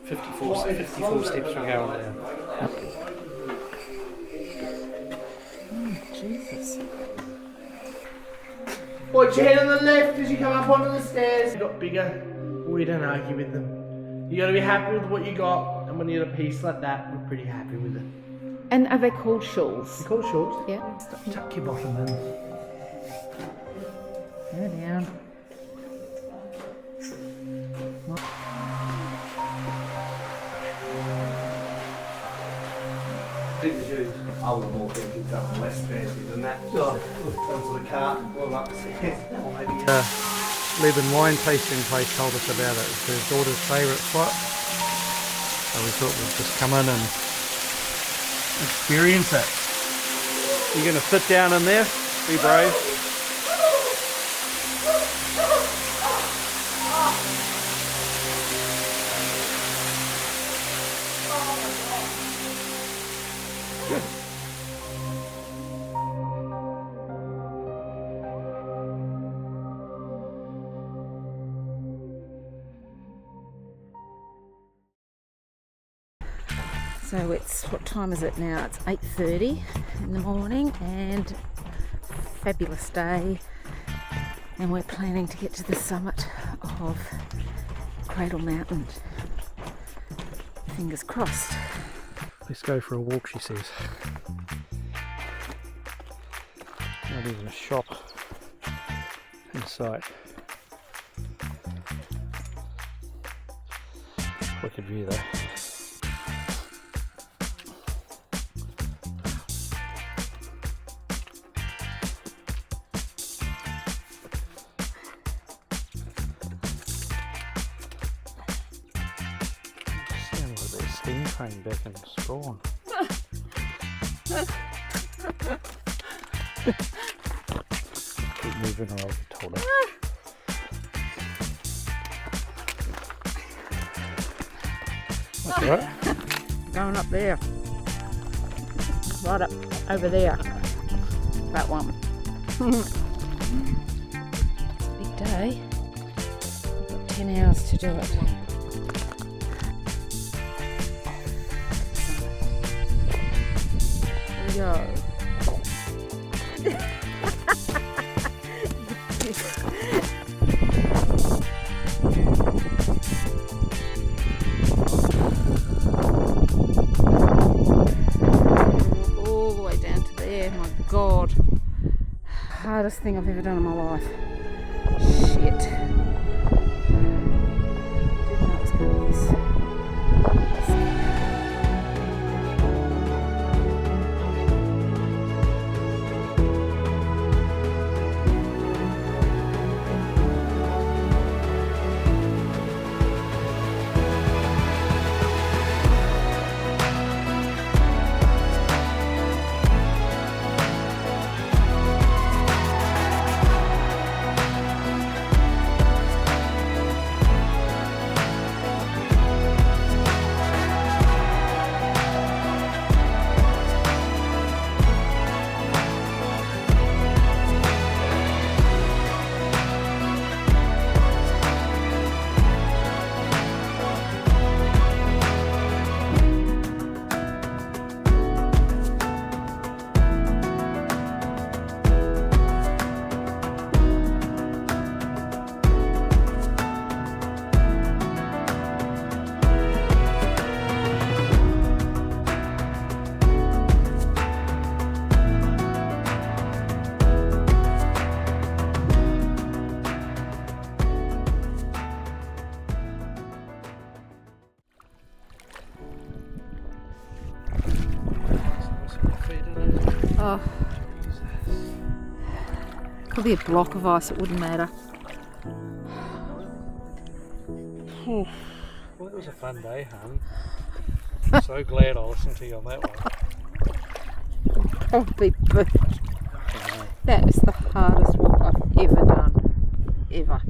54 steps we're going down. Jesus. Watch your head on the left as you come up onto the stairs. You got bigger, we don't argue with them. You gotta be happy with what you got, and when you get a piece like that, we're pretty happy with it. And are they called shawls? You call shorts? Yeah. Tuck your bottom in. Go down. I would have more thinking something less fancy than that. Some sort of cart and pull up the stairs. Or maybe Lebanon wine tasting place told us about it. It's their daughter's favourite spot. So we thought we'd just come in and experience it. You're going to sit down in there? Be brave. So it's, what time is it now? It's 8:30 in the morning and fabulous day, and we're planning to get to the summit of Cradle Mountain. Fingers crossed. Let's go for a walk, she says. Not even a shop in sight. Wicked view though. Steam train back in Strawn. Keep moving or I'll be told off. That's right. Going up there. Right up over there. That one. Big day. We've got 10 hours to do it. Go. All the way down to there. My God, hardest thing I've ever done in my life. Shit. Didn't know it was going to be this. Oh, could be a block of ice, it wouldn't matter. Well, it was a fun day, hon. I'm so glad I listened to you on that one. I'll be burnt. That is the hardest walk I've ever done. Ever.